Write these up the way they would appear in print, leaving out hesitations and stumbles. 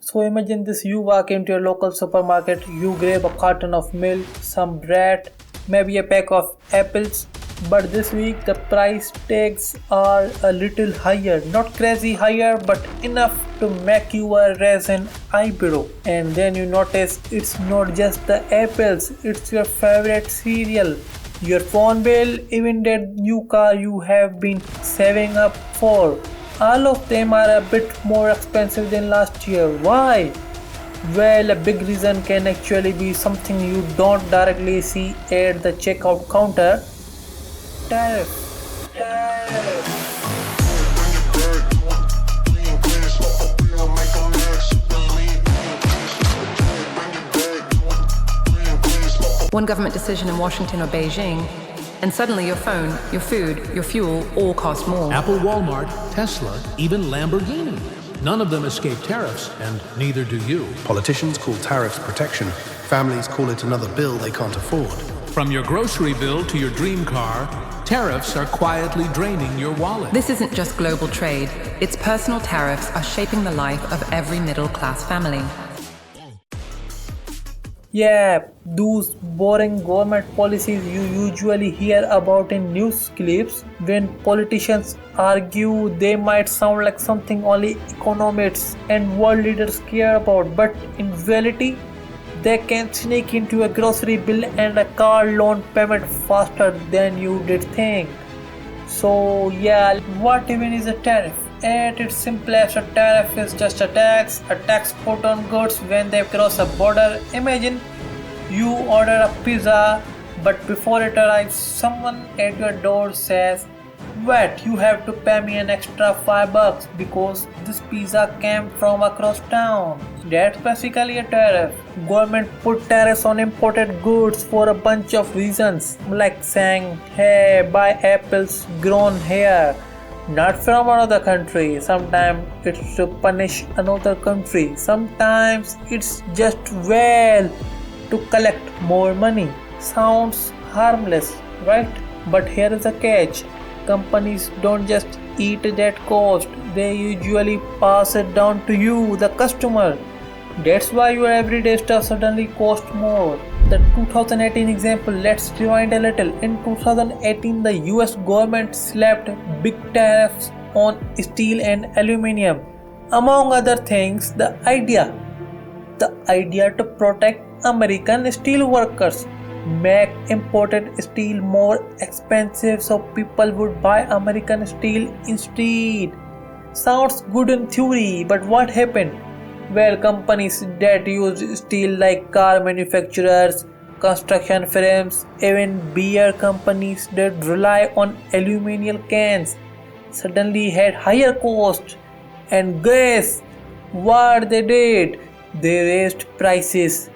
So imagine this, you walk into your local supermarket, you grab a carton of milk, some bread, maybe a pack of apples. But this week the price tags are a little higher, not crazy higher, but enough to make you raise an eyebrow. And then you notice it's not just the apples, it's your favorite cereal, your phone bill, even that new car you have been saving up for. All of them are a bit more expensive than last year. Why? Well, a big reason can actually be something you don't directly see at the checkout counter. Tariff. One government decision in Washington or Beijing, and suddenly your phone, your food, your fuel all cost more. Apple, Walmart, Tesla, even Lamborghini. None of them escape tariffs, and neither do you. Politicians call tariffs protection. Families call it another bill they can't afford. From your grocery bill to your dream car, tariffs are quietly draining your wallet. This isn't just global trade. Its personal tariffs are shaping the life of every middle-class family. Yeah, those boring government policies you usually hear about in news clips. When politicians argue, they might sound like something only economists and world leaders care about, but in reality, they can sneak into a grocery bill and a car loan payment faster than you did think. So yeah, what even is a tariff? At its simplest, a tariff is just a tax put on goods when they cross a border. Imagine you order a pizza, but before it arrives, someone at your door says, "Wait, you have to pay me an extra $5 because this pizza came from across town." That's basically a tariff. Government put tariffs on imported goods for a bunch of reasons, like saying, "Hey, buy apples grown here, not from another country." Sometimes it's to punish another country. Sometimes it's just to collect more money. Sounds harmless, right? But here is a catch. Companies don't just eat that cost. They usually pass it down to you, the customer. That's why your everyday stuff suddenly costs more. The 2018 example, let's rewind a little. In 2018, the US government slapped big tariffs on steel and aluminium. Among other things, the idea to protect American steel workers, make imported steel more expensive so people would buy American steel instead. Sounds good in theory, but what happened? Well, companies that use steel like car manufacturers, construction firms, even beer companies that rely on aluminum cans suddenly had higher costs. And guess what they did? They raised prices.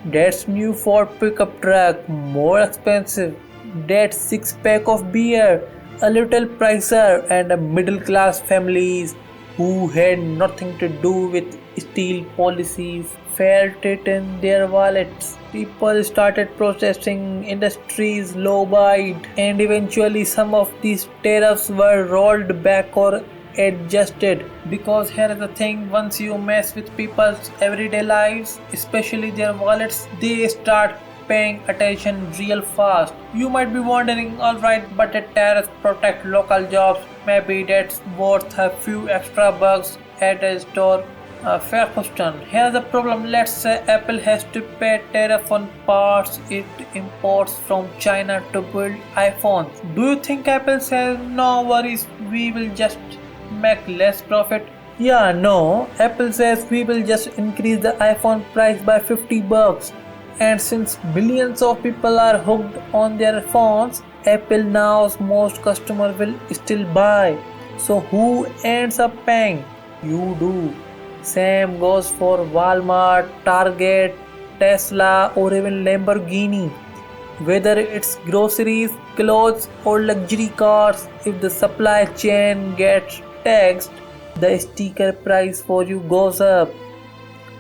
That's new Ford pickup truck, more expensive. That 6-pack of beer, a little pricier, and middle class families who had nothing to do with steel policies felt it in their wallets. People started protesting, industries lobbied, and eventually some of these tariffs were rolled back or adjusted. Because here is the thing, once you mess with people's everyday lives, especially their wallets, they start paying attention real fast. You might be wondering, alright, but the tariffs protect local jobs, maybe that's worth a few extra bucks at a store. Fair question. Here's the problem. Let's say Apple has to pay tariff on parts it imports from China to build iPhones. Do you think Apple says, "No worries, we will just make less profit"? Yeah, no. Apple says we will just increase the iPhone price by $50. And since millions of people are hooked on their phones, Apple knows most customers will still buy. So who ends up paying? You do. Same goes for Walmart, Target, Tesla, or even Lamborghini. Whether it's groceries, clothes, or luxury cars, if the supply chain gets taxed, the sticker price for you goes up.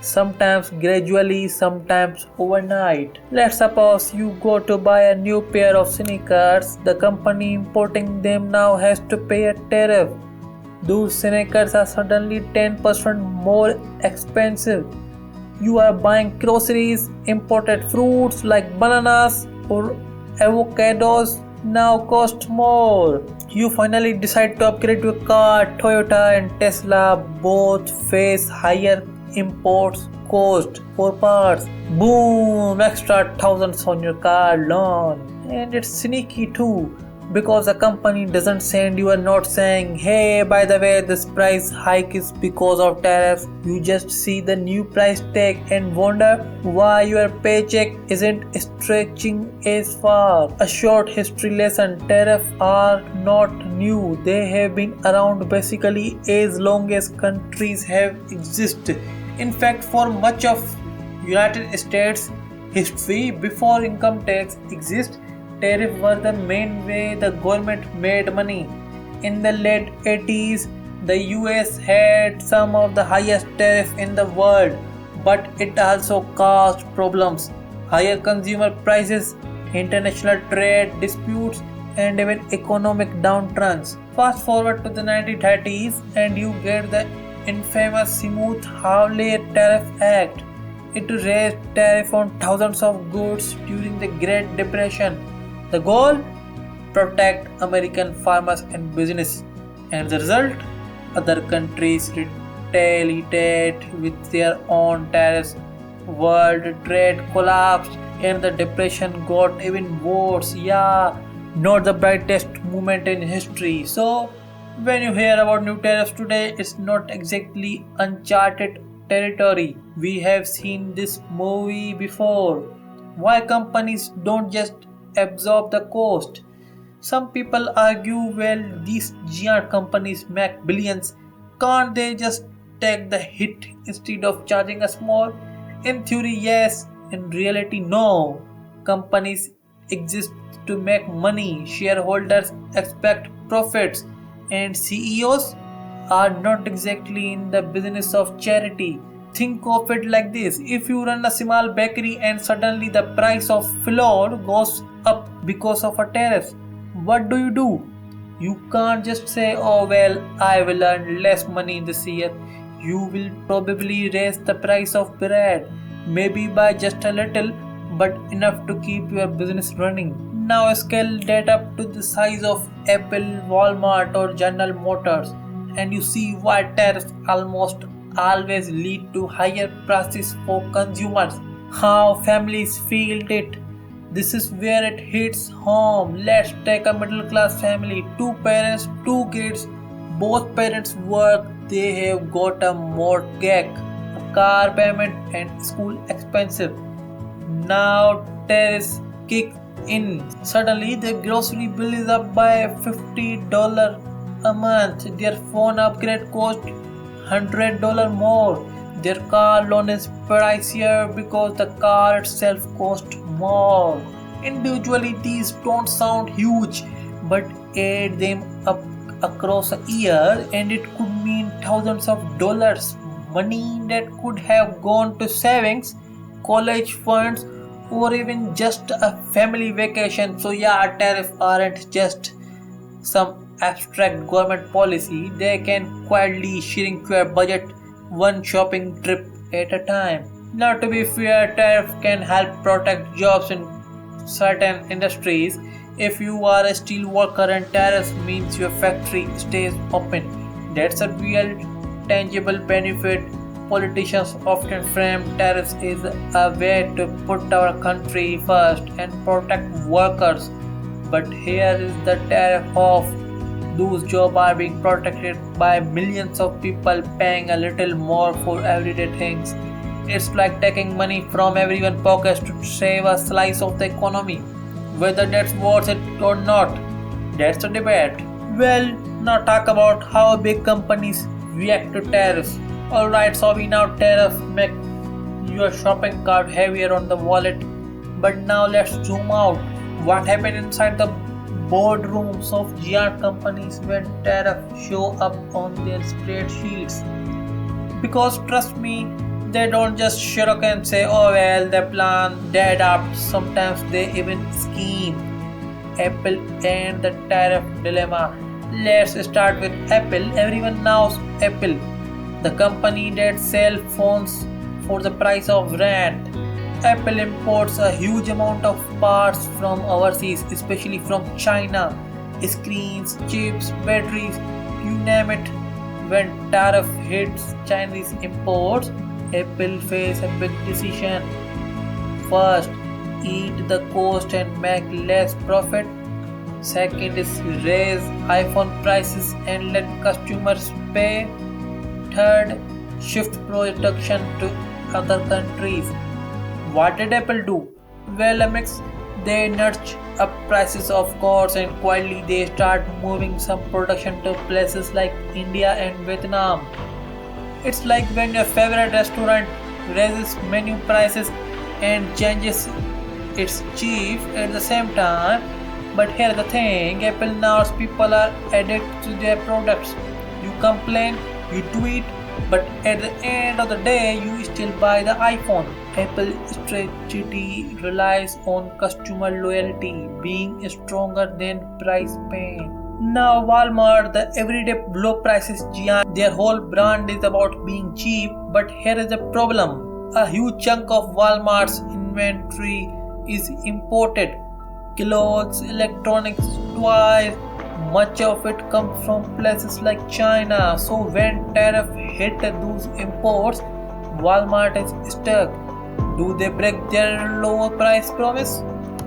Sometimes gradually, sometimes overnight. Let's suppose you go to buy a new pair of sneakers. The company importing them now has to pay a tariff. Those sneakers are suddenly 10% more expensive. You are buying groceries, imported fruits like bananas or avocados now cost more. You finally decide to upgrade your car. Toyota and Tesla both face higher imports cost for parts. Boom, extra thousands on your car loan. And it's sneaky too, because the company doesn't send you a note saying, hey, by the way, this price hike is because of tariffs. You just see the new price tag and wonder why your paycheck isn't stretching as far. A short history lesson: tariffs are not new. They have been around basically as long as countries have existed. In fact, for much of United States history, before income tax existed, tariffs were the main way the government made money. In the late 80s, the US had some of the highest tariffs in the world, but it also caused problems. Higher consumer prices, international trade disputes, and even economic downturns. Fast forward to the 1930s, and you get the infamous Smoot-Hawley Tariff Act. It raised tariff on thousands of goods during the Great Depression. The goal? Protect American farmers and business. And the result? Other countries retaliated with their own tariffs. World trade collapsed and the depression got even worse. Yeah, not the brightest moment in history. So, when you hear about new tariffs today, it's not exactly uncharted territory. We have seen this movie before. Why companies don't just absorb the cost? Some people argue, well, these giant companies make billions. Can't they just take the hit instead of charging us more? In theory, yes. In reality, no. Companies exist to make money. Shareholders expect profits. And CEOs are not exactly in the business of charity. Think of it like this: if you run a small bakery and suddenly the price of flour goes up because of a tariff, what do? You can't just say, oh well, I will earn less money this year. You will probably raise the price of bread, maybe by just a little, but enough to keep your business running. Now scale that up to the size of Apple, Walmart or General Motors, and you see why tariffs almost always lead to higher prices for consumers. How families feel it. This is where it hits home. Let's take a middle class family, two parents, two kids. Both parents work, they have got a mortgage, a car payment, and school expenses. Now tariffs kick in. Suddenly, their grocery bill is up by $50 a month. Their phone upgrade cost $100 more. Their car loan is pricier because the car itself costs more. Individually, these don't sound huge, but add them up across a year, and it could mean thousands of dollars. Money that could have gone to savings, college funds, or even just a family vacation. So yeah, tariffs aren't just some abstract government policy. They can quietly shrink your budget one shopping trip at a time. Now to be fair, tariff can help protect jobs in certain industries. If you are a steel worker and tariffs means your factory stays open, that's a real tangible benefit. Politicians often frame tariffs as a way to put our country first and protect workers. But here is the tariff off. Those jobs are being protected by millions of people paying a little more for everyday things. It's like taking money from everyone's pockets to save a slice of the economy. Whether that's worth it or not, that's a debate. Well, now talk about how big companies react to tariffs. Alright, so we now tariff make your shopping cart heavier on the wallet. But now let's zoom out. What happened inside the boardrooms of giant companies when tariffs show up on their spreadsheets? Because trust me, they don't just shrug and say, oh well, they plan, they adapt. Sometimes they even scheme. Apple and the tariff dilemma. Let's start with Apple. Everyone knows Apple, the company that sells phones for the price of rent. Apple imports a huge amount of parts from overseas, especially from China. Screens, chips, batteries, you name it. When tariff hits Chinese imports, Apple face a big decision. First, eat the cost and make less profit. Second is raise iPhone prices and let customers pay. Third, shift production to other countries. What did Apple do? Well, Amex, they nudged up prices of course, and quietly they start moving some production to places like India and Vietnam. It's like when your favorite restaurant raises menu prices and changes its chief at the same time. But here's the thing, Apple knows people are addicted to their products. You complain, you tweet, but at the end of the day, you still buy the iPhone. Apple's strategy relies on customer loyalty being stronger than price pain. Now Walmart, the everyday low prices giant, their whole brand is about being cheap, but here is the problem. A huge chunk of Walmart's inventory is imported. Clothes, electronics, toys, much of it comes from places like China. So when tariff hit those imports, Walmart is stuck. Do they break their lower price promise?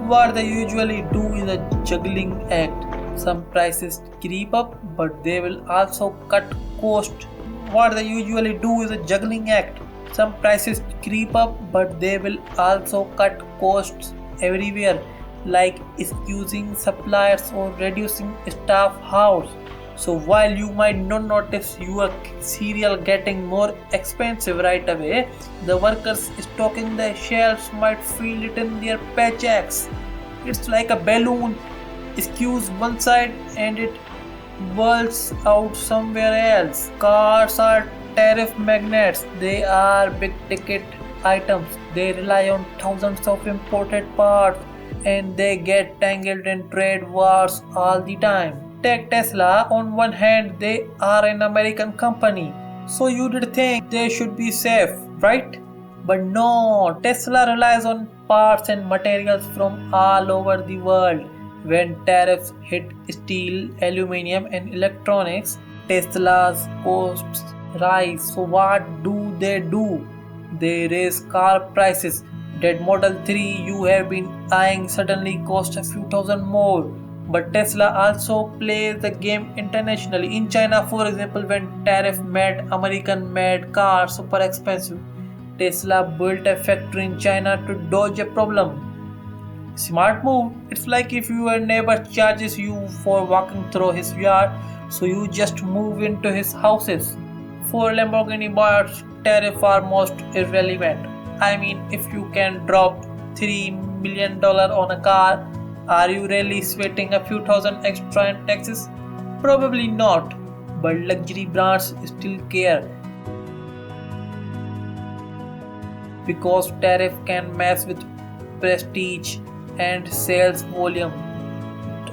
What they usually do is a juggling act. Some prices creep up, but they will also cut cost. What they usually do is a juggling act. Some prices creep up, but they will also cut costs everywhere, like excusing suppliers or reducing staff hours. So while you might not notice your cereal getting more expensive right away, the workers stocking the shelves might feel it in their paychecks. It's like a balloon, skews one side and it whirls out somewhere else. Cars are tariff magnets, they are big ticket items. They rely on thousands of imported parts and they get tangled in trade wars all the time. Take Tesla, on one hand, they are an American company, so you'd think they should be safe, right? But no, Tesla relies on parts and materials from all over the world. When tariffs hit steel, aluminium, and electronics, Tesla's costs rise. So what do? They raise car prices. That Model 3 you have been eyeing suddenly costs a few thousand more. But Tesla also plays the game internationally. In China, for example, when tariff made American-made cars super expensive, Tesla built a factory in China to dodge a problem. Smart move. It's like if your neighbor charges you for walking through his yard, so you just move into his houses. For Lamborghini buyers, tariffs are most irrelevant. I mean, if you can drop $3 million on a car, are you really sweating a few thousand extra in taxes? Probably not, but luxury brands still care because tariff can mess with prestige and sales volume.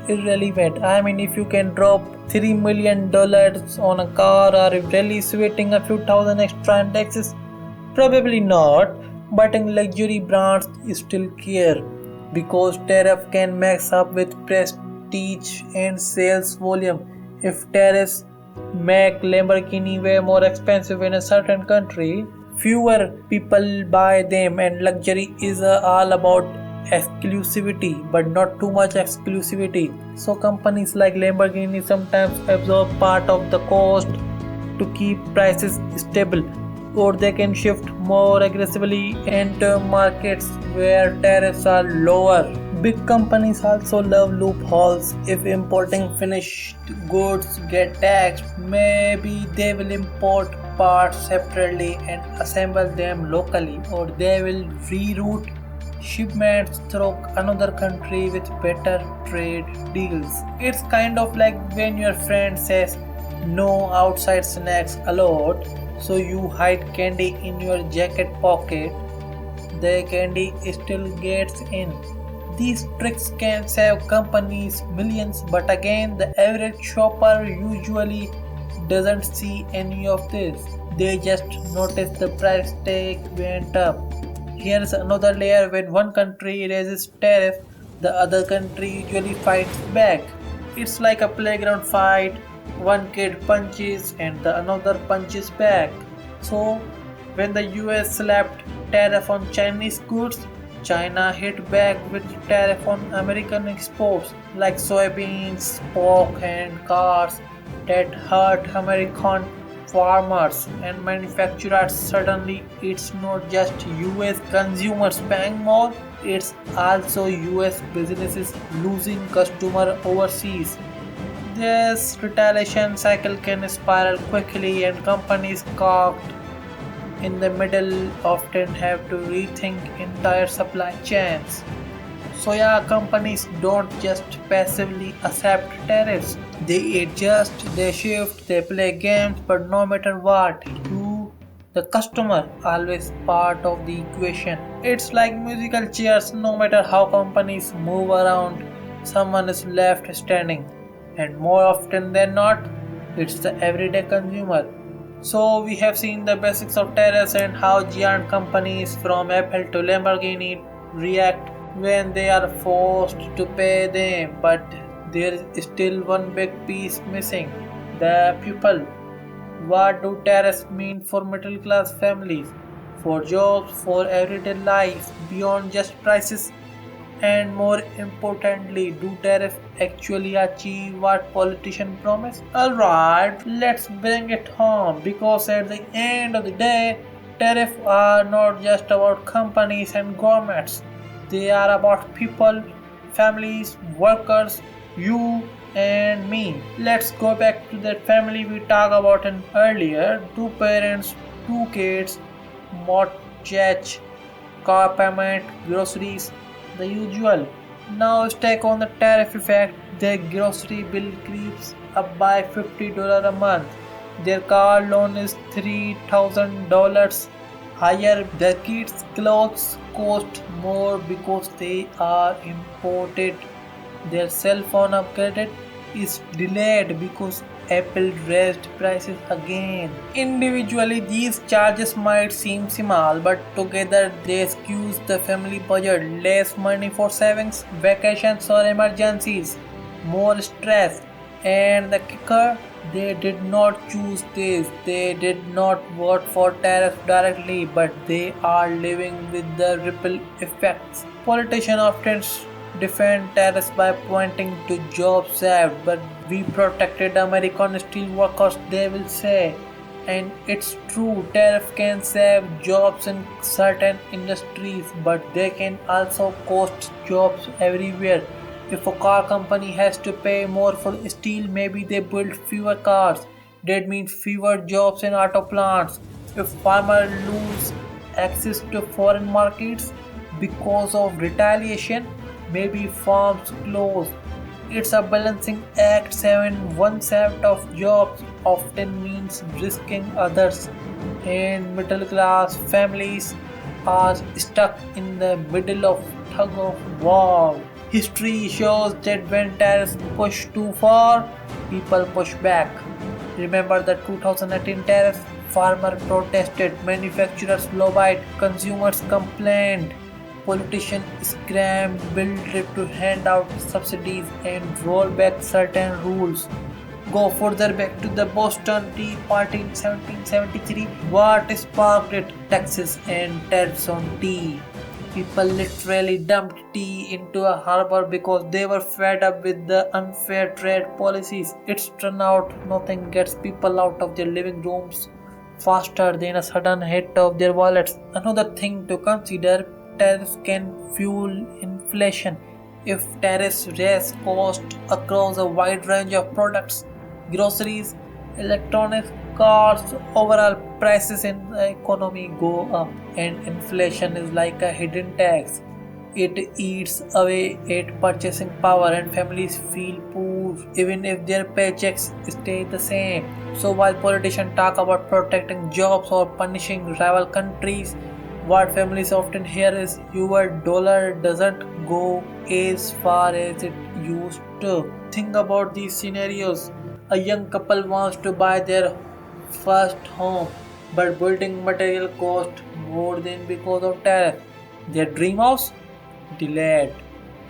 Irrelevant. I mean, if you can drop $3 million on a car, are you really sweating a few thousand extra in taxes? Probably not, but in luxury brands still care because tariff can mix up with prestige and sales volume. If tariffs make Lamborghini way more expensive in a certain country, fewer people buy them, and luxury is all about exclusivity, but not too much exclusivity. So companies like Lamborghini sometimes absorb part of the cost to keep prices stable, or they can shift more aggressively into markets where tariffs are lower. Big companies also love loopholes. If importing finished goods get taxed, maybe they will import parts separately and assemble them locally, or they will reroute shipments through another country with better trade deals. It's kind of like when your friend says no outside snacks allowed, so you hide candy in your jacket pocket. The candy still gets in, These tricks can save companies millions, but again, the average shopper usually doesn't see any of this. They just notice the price tag went up. Here's another layer: when one country raises tariff, the other country usually fights back. It's like a playground fight. One kid punches and the another punches back. So, when the US slapped tariff on Chinese goods, China hit back with tariff on American exports like soybeans, pork, and cars that hurt American farmers and manufacturers. Suddenly, it's not just US consumers paying more, it's also US businesses losing customer overseas. This retaliation cycle can spiral quickly, and companies caught in the middle often have to rethink entire supply chains. So yeah, companies don't just passively accept tariffs. They adjust, they shift, they play games, but no matter what, you, the customer, always part of the equation. It's like musical chairs, no matter how companies move around, someone is left standing. And more often than not, it's the everyday consumer. So we have seen the basics of tariffs and how giant companies from Apple to Lamborghini react when they are forced to pay them. But there is still one big piece missing: the people. What do tariffs mean for middle class families, for jobs, for everyday life, beyond just prices? And more importantly, do tariffs actually achieve what politicians promise? Alright, let's bring it home, because at the end of the day, tariffs are not just about companies and governments. They are about people, families, workers, you and me. Let's go back to that family we talked about in earlier. Two parents, two kids, mortgage, car payment, groceries, the usual. Now stack on the tariff effect. Their grocery bill creeps up by $50 a month. Their car loan is $3,000 higher. Their kids' clothes cost more because they are imported. Their cell phone upgrade is delayed because Apple raised prices again. Individually, these charges might seem small, but together they skew the family budget. Less money for savings, vacations, or emergencies, more stress. And the kicker, they did not choose this. They did not vote for tariffs directly, but they are living with the ripple effects. Politicians often defend tariffs by pointing to jobs saved, but we protected American steel workers, they will say. And it's true, tariff can save jobs in certain industries, but they can also cost jobs everywhere. If a car company has to pay more for steel, maybe they build fewer cars. That means fewer jobs in auto plants. If farmers lose access to foreign markets because of retaliation, maybe farms close. It's a balancing act. Saving one set of jobs often means risking others, and middle class families are stuck in the middle of tug of war. History shows that when tariffs push too far, people push back. Remember the 2018 tariffs? Farmers protested, manufacturers lobbied, consumers complained. Politicians scrambled to hand out subsidies and roll back certain rules. Go further back to the Boston Tea Party in 1773. What sparked it? Taxes and tariffs on tea. People literally dumped tea into a harbor because they were fed up with the unfair trade policies. It's turned out nothing gets people out of their living rooms faster than a sudden hit of their wallets. Another thing to consider: tariffs can fuel inflation. If tariffs raise costs across a wide range of products, groceries, electronics, cars, overall prices in the economy go up, and inflation is like a hidden tax. It eats away at purchasing power, and families feel poor even if their paychecks stay the same. So while politicians talk about protecting jobs or punishing rival countries, What families often hear is your dollar doesn't go as far as it used to. Think about these scenarios. A young couple wants to buy their first home, but building material cost more than because of tariff. Their dream house delayed.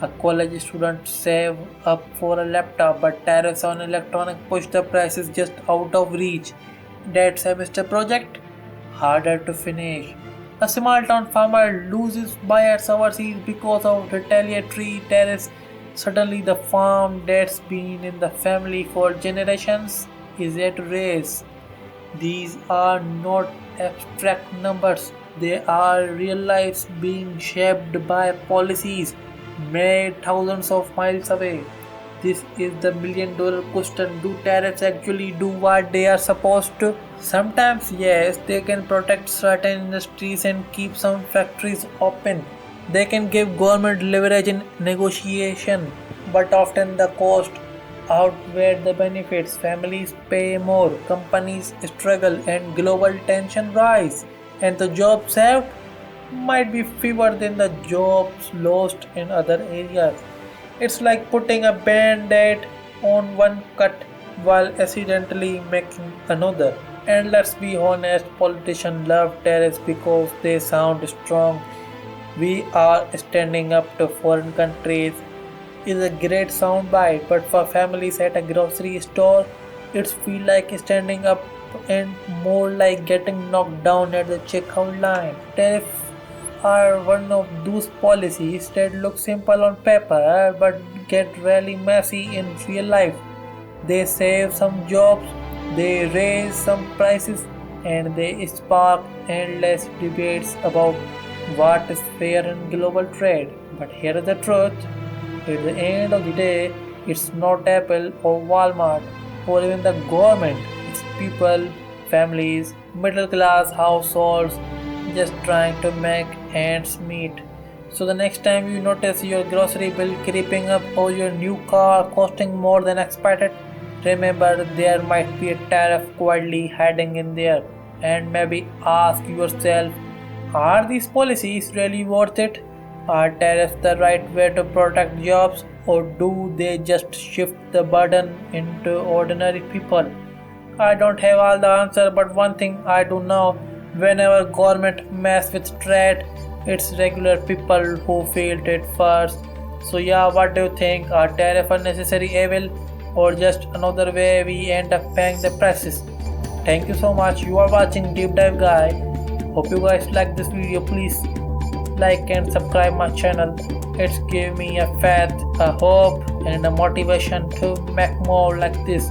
A college student save up for a laptop, but tariffs on electronic push the prices just out of reach. That semester project harder to finish. A small town farmer loses buyers overseas because of retaliatory tariffs. Suddenly, the farm that's been in the family for generations is at risk. These are not abstract numbers, they are real lives being shaped by policies made thousands of miles away. This is the $1 million question. Do tariffs actually do what they are supposed to? Sometimes, yes, they can protect certain industries and keep some factories open. They can give government leverage in negotiation, but often the cost outweigh the benefits. Families pay more, companies struggle, and global tension rise. And the jobs saved might be fewer than the jobs lost in other areas. It's like putting a band-aid on one cut while accidentally making another. And let's be honest, politicians love tariffs because they sound strong. We are standing up to foreign countries is a great soundbite, but for families at a grocery store, it feels like standing up and more like getting knocked down at the checkout line. Tariffs are one of those policies that look simple on paper but get really messy in real life. They save some jobs, they raise some prices, and they spark endless debates about what is fair in global trade. But here is the truth, at the end of the day, it's not Apple or Walmart or even the government. It's people, families, middle class households just trying to make ends meet. So the next time you notice your grocery bill creeping up or your new car costing more than expected, remember there might be a tariff quietly hiding in there. And maybe ask yourself, are these policies really worth it? Are tariffs the right way to protect jobs, or do they just shift the burden into ordinary people? I don't have all the answer, but one thing I do know, whenever government mess with trade, it's regular people who feel it first. So yeah, what do you think? Are tariffs unnecessary evil, or just another way we end up paying the prices? Thank you so much. You are watching Deep Dive Guy. Hope you guys like this video. Please like and subscribe my channel. It's give me a faith, a hope, and a motivation to make more like this.